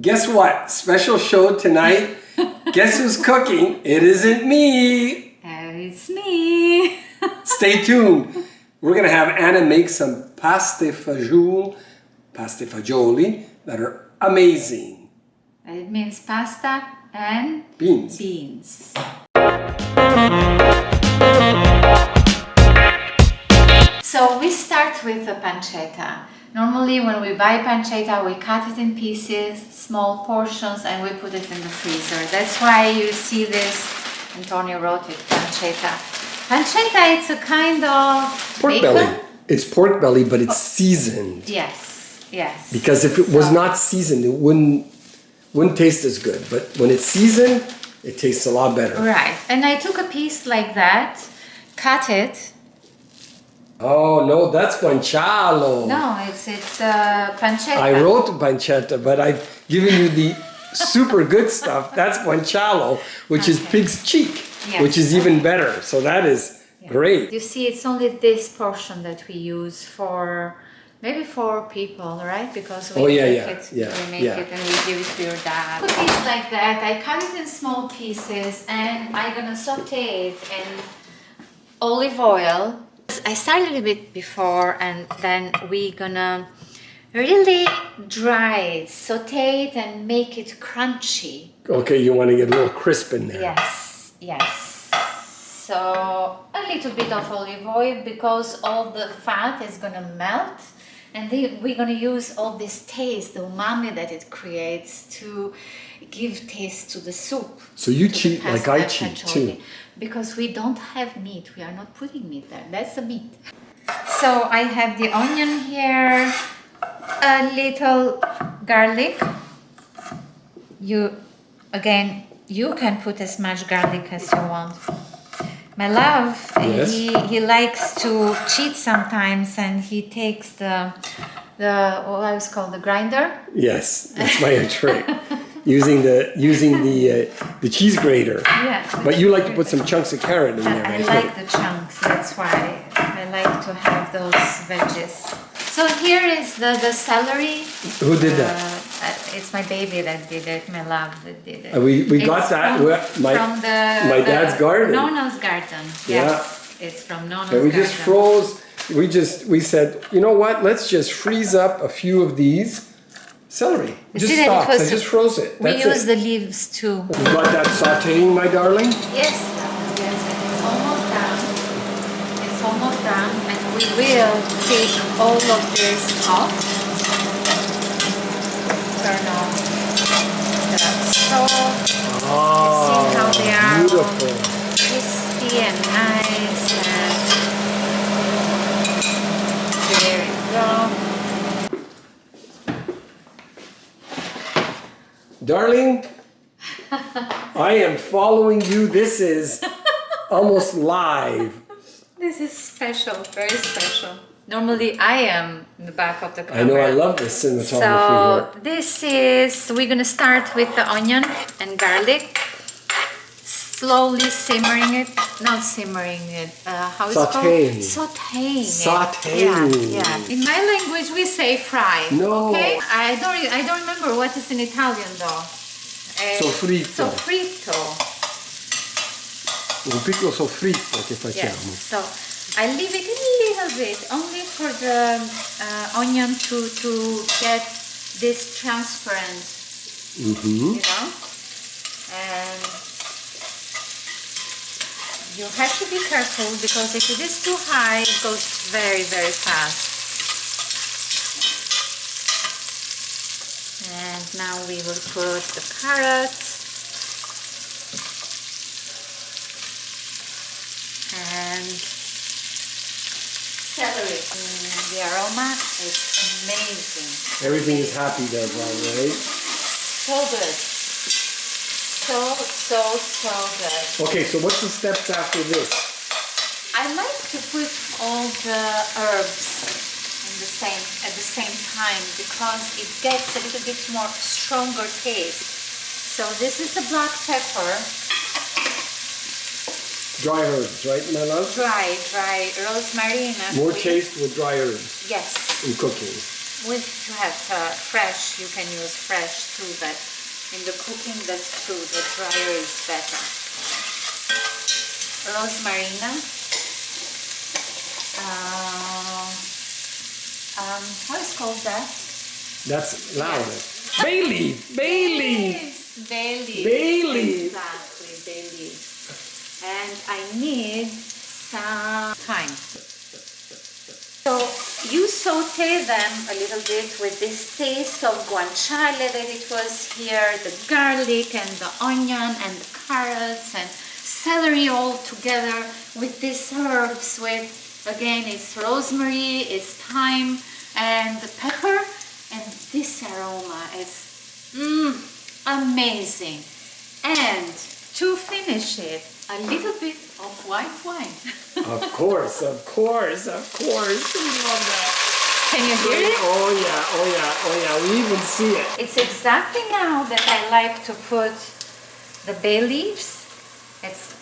Guess what? Special show tonight. Guess who's cooking? It isn't me. It's me. Stay tuned. We're going to have Anna make some pasta fagioli that are amazing. It means pasta and beans. So we start with the pancetta. Normally when we buy pancetta, we cut it in pieces, small portions, and we put it in the freezer. That's why you see this, Antonio wrote it, pancetta. Pancetta, it's a kind of pork belly. It's pork belly, but it's seasoned. Yes, yes. Because if it was not seasoned, it wouldn't taste as good. But when it's seasoned, it tastes a lot better. Right. And I took a piece like that, cut it. Oh no, that's guanciale. No, it's pancetta. I wrote pancetta, but I've given you the super good stuff. That's guanciale, which is pig's cheek, which is even better. So that is great. You see, it's only this portion that we use for maybe 4 people, right? Because we make it and we give it to your dad. Put these like that. I cut it in small pieces and I'm gonna saute it in olive oil. I started a bit before and then we're gonna really dry it, saute it and make it crunchy. Okay, you want to get a little crisp in there. Yes, yes. So a little bit of olive oil because all the fat is gonna melt and then we're gonna use all this taste, the umami that it creates to give taste to the soup. So you cheat like I cheat too. Because we don't have meat, we are not putting meat there, that's the meat. So I have the onion here, a little garlic. You can put as much garlic as you want. My love, he likes to cheat sometimes and he takes the what is called the grinder. Yes, that's my trick. using the cheese grater. Yeah. But you like to put some chunks of carrot in there. I like the chunks. That's why I like to have those veggies. So here is the celery. Who did that? It's my baby that did it. My love that did it. We got that from my dad's garden. Nona's garden. Yes, it's from Nona's garden. We just froze. We said, you know what? Let's just freeze up a few of these. Celery. Just stalks. I just froze it. We use the leaves too. You got that sauteing, my darling? Yes. Yes. It's almost done. It's almost done, and we will take all of this off. Turn on the stove. Oh, see how they are beautiful. Crispy and nice. And there we go. Darling, I am following you. This is almost live. This is special, very special. Normally I am in the back of the camera. I know, I love this cinematography So here. this is, we're gonna start with the onion and garlic. Slowly simmering it, not simmering it, how is it called? Sauteing. Sauteing. Yeah. In my language we say fry. No. Okay? I don't remember what is in Italian though. Soffritto. Soffritto. Un piccolo soffritto che facciamo. Yes. So I leave it a little bit, only for the onion to get this transparent. You know? And you have to be careful because if it is too high, it goes very, very fast. And now we will put the carrots and celery. The aroma is amazing. Everything is happy there, right? So good. So good. Okay, so what's the steps after this? I like to put all the herbs at the same time because it gets a little bit more stronger taste. So this is the black pepper. Dry herbs, right, my love? Dry rosemary. More taste with dry herbs. Yes. In cooking. with you have fresh, you can use fresh too, but in the cooking, that's true, the drier is better. Rosemary, how is called that? That's loud. Yeah. Bay leaf, bay leaf. Bay leaf. Bay leaf. Exactly, bay leaf. And I need some thyme. So you saute them a little bit with this taste of guanciale that it was here, the garlic and the onion and the carrots and celery all together with these herbs with, again, it's rosemary, it's thyme and the pepper, and this aroma is amazing. And to finish it, a little bit of white wine. Of course, of course, of course. We love that. Can you hear it? Oh yeah, oh yeah, oh yeah. We even see it. It's exactly now that I like to put the bay leaves. It's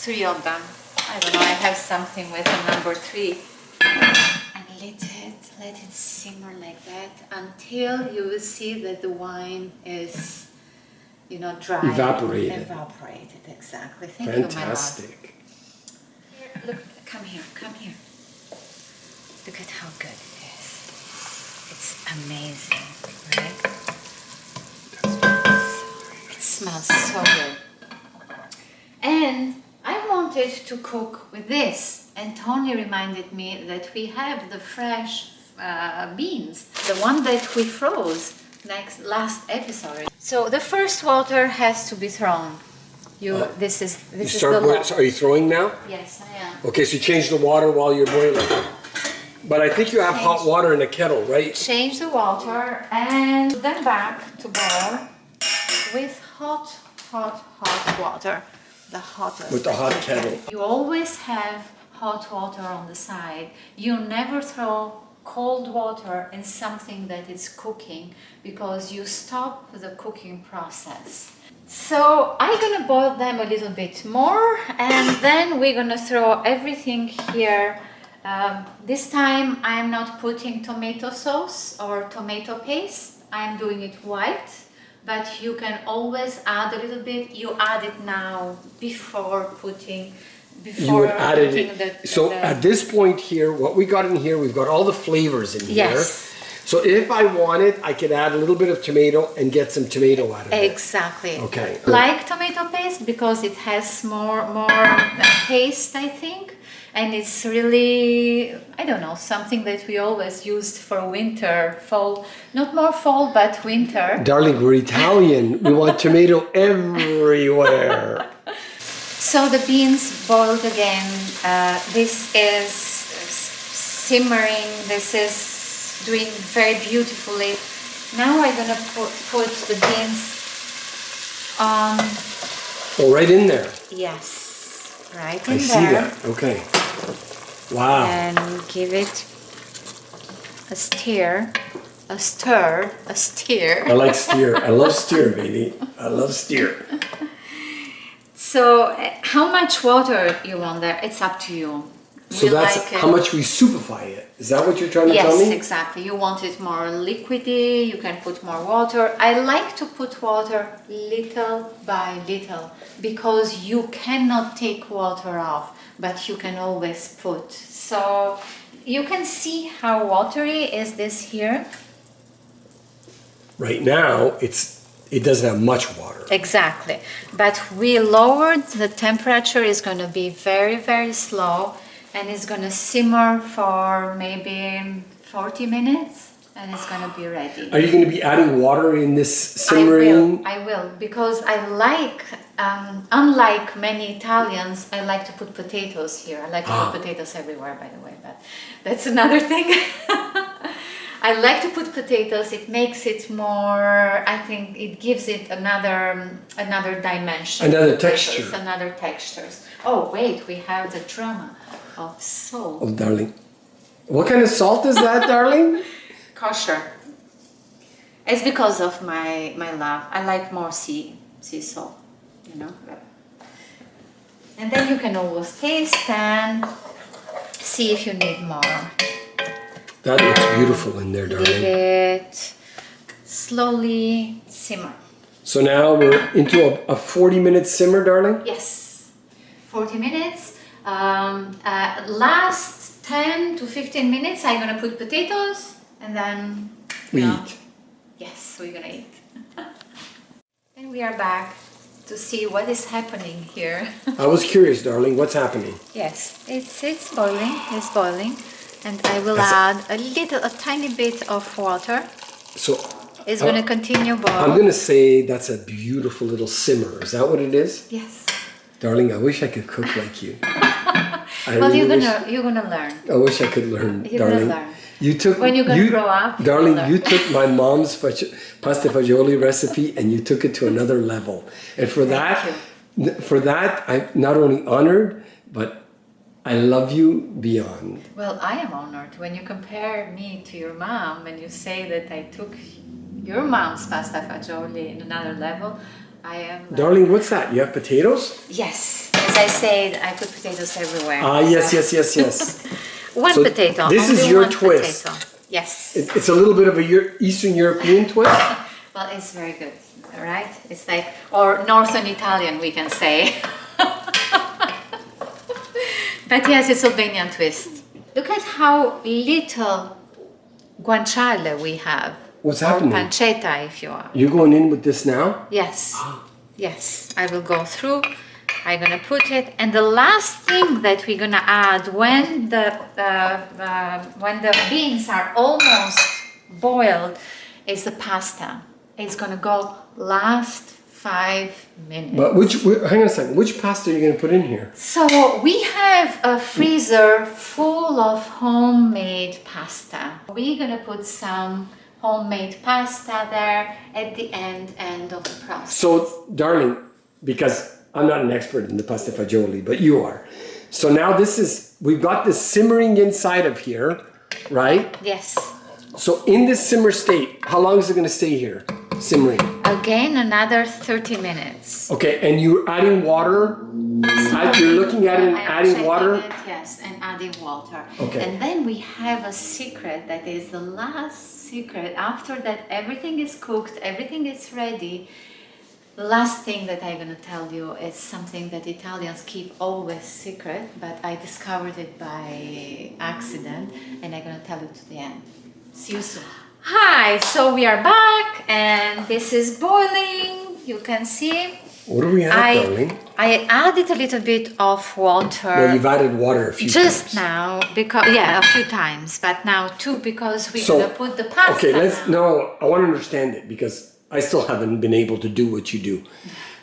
3 of them. I don't know, I have something with a number 3. And let it simmer like that until you will see that the wine is, you know, dry. Evaporated. Evaporated, exactly. Thank Fantastic. you, my love. Here, look, come here, come here. Look at how good it is. It's amazing, right? It smells so good. And I wanted to cook with this, and Tony reminded me that we have the fresh beans, the one that we froze last episode. So the first water has to be thrown. This is the law. Are you throwing now? Yes, I am. Okay, so you change the water while you're boiling. But I think you have hot water in a kettle, right? Change the water and then back to boil with hot water. The hottest. With the hot kettle. You always have hot water on the side. You never throw cold water in something that is cooking because you stop the cooking process. So I'm gonna boil them a little bit more and then we're gonna throw everything here. This time I'm not putting tomato sauce or tomato paste. I'm doing it white, but you can always add a little bit. You add it now before putting. You would add it. So at this point here, what we got in here, we've got all the flavors in here. Yes. So if I wanted, I could add a little bit of tomato and get some tomato out of it. Exactly. Okay. Like tomato paste because it has more taste, I think. And it's really, I don't know, something that we always used for winter, fall, not more fall, but winter. Darling, we're Italian. We want tomato everywhere. So the beans boiled again. This is simmering. This is doing very beautifully. Now I'm gonna put the beans on. Oh, right in there. Yes, right in there. I see that. Okay. Wow. And give it a stir. I like steer. I love steer, baby. I love steer. So, how much water you want there? It's up to you. So that's how much we soupify it. Is that what you're trying to tell me? Yes, exactly. You want it more liquidy, you can put more water. I like to put water little by little because you cannot take water off, but you can always put. So you can see how watery is this here. Right now, it doesn't have much water. Exactly. But we lowered the temperature. Is going to be very, very slow. And it's going to simmer for maybe 40 minutes. And it's going to be ready. Are you going to be adding water in this simmering? I will. Because I like, unlike many Italians, I like to put potatoes here. I like to put potatoes everywhere, by the way. But that's another thing. I like to put potatoes. It makes it more. I think it gives it another dimension. Another texture. It's another textures. Oh wait, we have the drama of salt. Oh, darling, what kind of salt is that, darling? Kosher. It's because of my love. I like more sea salt, you know. And then you can always taste and see if you need more. That looks beautiful in there, darling. Leave it slowly simmer. So now we're into a 40-minute simmer, darling? Yes, 40 minutes. Last 10 to 15 minutes, I'm gonna put potatoes and then we eat. Yes, we're gonna eat. And we are back to see what is happening here. I was curious, darling, what's happening? Yes, it's boiling, and I will add a tiny bit of water. So it's going to continue boiling. I'm going to say that's a beautiful little simmer. Is that what it is? Yes. Darling, I wish I could cook like you. Well, you're gonna learn. I wish I could learn, you're darling. Gonna learn. When you're gonna grow up, darling, you took my mom's pasta fagioli recipe and you took it to another level. And for that, I'm not only honored, but I love you beyond. Well, I am honored when you compare me to your mom and you say that I took your mom's pasta fagioli in another level. I am. Darling, what's that? You have potatoes? Yes. As I said, I put potatoes everywhere. Yes. One so potato. This is your twist. Potato. Yes. It's a little bit of a Eastern European twist. Well, it's very good, right? It's like, or Northern Italian, we can say. But yes, it's Albanian twist. Look at how little guanciale we have. What's happening? Or pancetta, if you are. You're going in with this now? Yes. Yes, I will go through. I'm gonna put it, and the last thing that we're gonna add when the beans are almost boiled is the pasta. It's gonna go last 5 minutes. But hang on a second. Which pasta are you gonna put in here? So we have a freezer full of homemade pasta. We're gonna put some homemade pasta there at the end of the process. So, darling, because I'm not an expert in the pasta fagioli, but you are. So now we've got this simmering inside of here, right? Yes. So in this simmer state, how long is it going to stay here, simmering? Again, another 30 minutes. Okay, and you're adding water? You're looking at it and adding water? Yes, and adding water. Okay. And then we have a secret that is the last secret. After that, everything is cooked, everything is ready. The last thing that I'm going to tell you is something that Italians keep always secret, but I discovered it by accident, and I'm going to tell you to the end. See you soon. Hi, so we are back, and this is boiling. You can see. What do we have, darling? I added a little bit of water. Well, you've added water a few times. Just now, because a few times, but now too, because we're going to put the pasta. Okay, I want to understand it, because I still haven't been able to do what you do.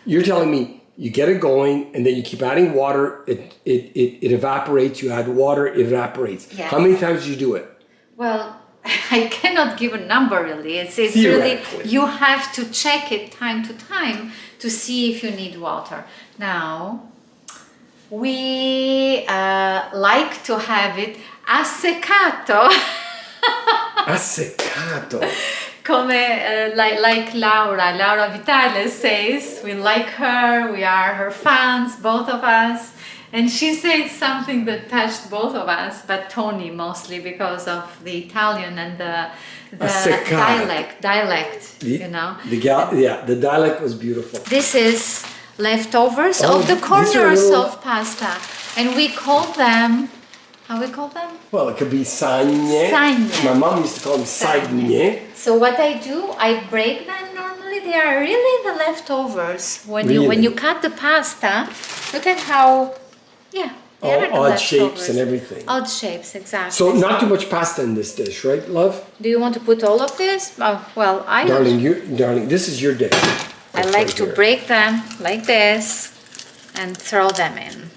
You're telling me you get it going and then you keep adding water, it evaporates, you add water, it evaporates. Yes. How many times do you do it? Well, I cannot give a number really. It's really, you have to check it time to time to see if you need water. Now, we like to have it asseccato. Asseccato. Come like Laura Vitale says, we like her, we are her fans, both of us. And she said something that touched both of us, but Tony mostly because of the Italian and the dialect, you know. The dialect was beautiful. This is leftovers of the corners of pasta. And we call them, how we call them? Well, it could be sagne. My mom used to call them sagne. So what I do, I break them normally. They are really the leftovers. When you cut the pasta, look at how, all odd shapes and everything. Odd shapes, exactly. So not too much pasta in this dish, right, love? Do you want to put all of this? Oh, well, Darling, this is your dish. I like to break them like this and throw them in.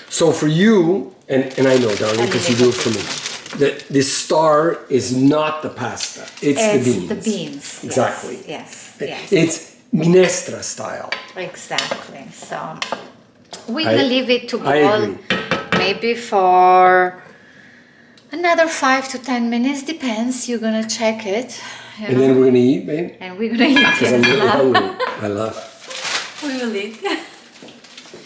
So for you, and I know, darling, because you do it for me, the star is not the pasta, it's the beans. The beans. Exactly. Yes. It's minestra style. Exactly. So we're going to leave it to I boil agree. maybe for another 5 to 10 minutes, depends. You're going to check it. And then we're going to eat, babe? And we're going to eat. Because I'm really hungry. I love. We will eat.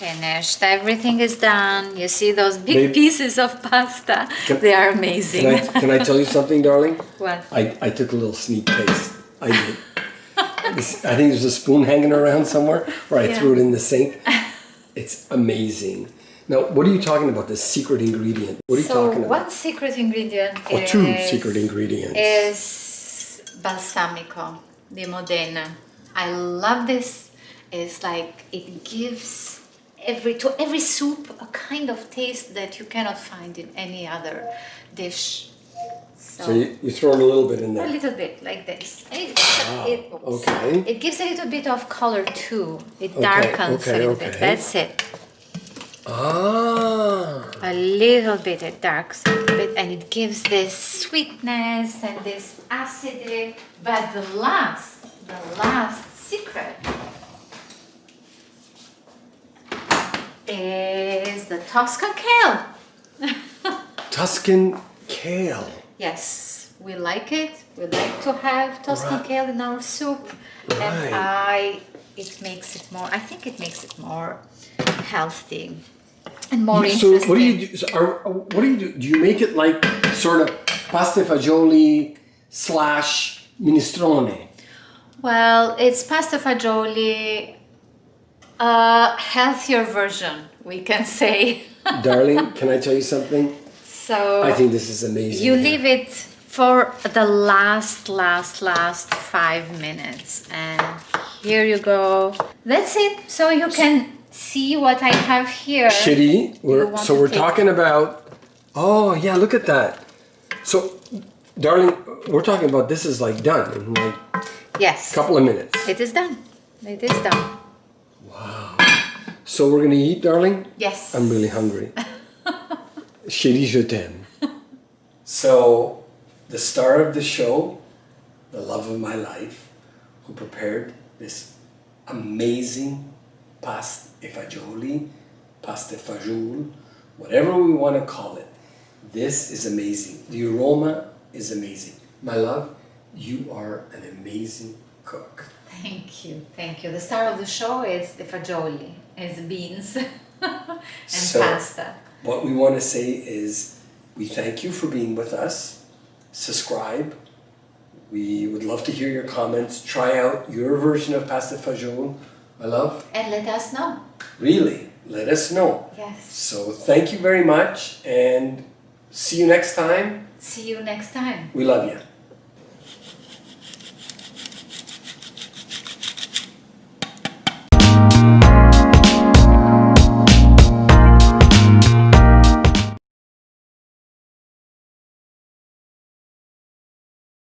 Finished. Everything is done. You see those big pieces of pasta? They are amazing. Can I tell you something, darling? What? I took a little sneak taste. I did. I think there's a spoon hanging around somewhere, or I threw it in the sink. It's amazing. Now, what are you talking about? The secret ingredient? What are you talking about? One secret ingredient or two secret ingredients is balsamico di Modena. I love this. It's like it gives to every soup a kind of taste that you cannot find in any other dish. So you throw it a little bit in there. A little bit, like this. Okay. It gives a little bit of color too. It darkens a little bit. That's it. A little bit, it darks a little bit, and it gives this sweetness and this acidity. But the last secret is the Tuscan Kale. Tuscan Kale. Yes, we like it. We like to have Tuscan Kale in our soup, and I think it makes it more healthy and more interesting. So what do you do? What do you do? Do you make it like sort of pasta fagioli / minestrone? Well, it's pasta fagioli, a healthier version, we can say. Darling, can I tell you something? So I think this is amazing. You leave it for the last 5 minutes, and here you go. That's it. So you can see what I have here. Shitty. We're talking about. Oh yeah, look at that. So, darling, we're talking about this is like done in like a couple of minutes. It is done. It is done. Wow. So we're gonna eat, darling? Yes. I'm really hungry. Chérie, je t'aime. So, the star of the show, the love of my life, who prepared this amazing pasta fagioli, pasta fagioli, whatever we want to call it. This is amazing. The aroma is amazing. My love, you are an amazing cook. Thank you. The star of the show is the fagioli, is beans and pasta. What we want to say is we thank you for being with us. Subscribe. We would love to hear your comments. Try out your version of pasta fagioli, my love. And let us know. Really, let us know. Yes. So thank you very much, and see you next time. See you next time. We love you.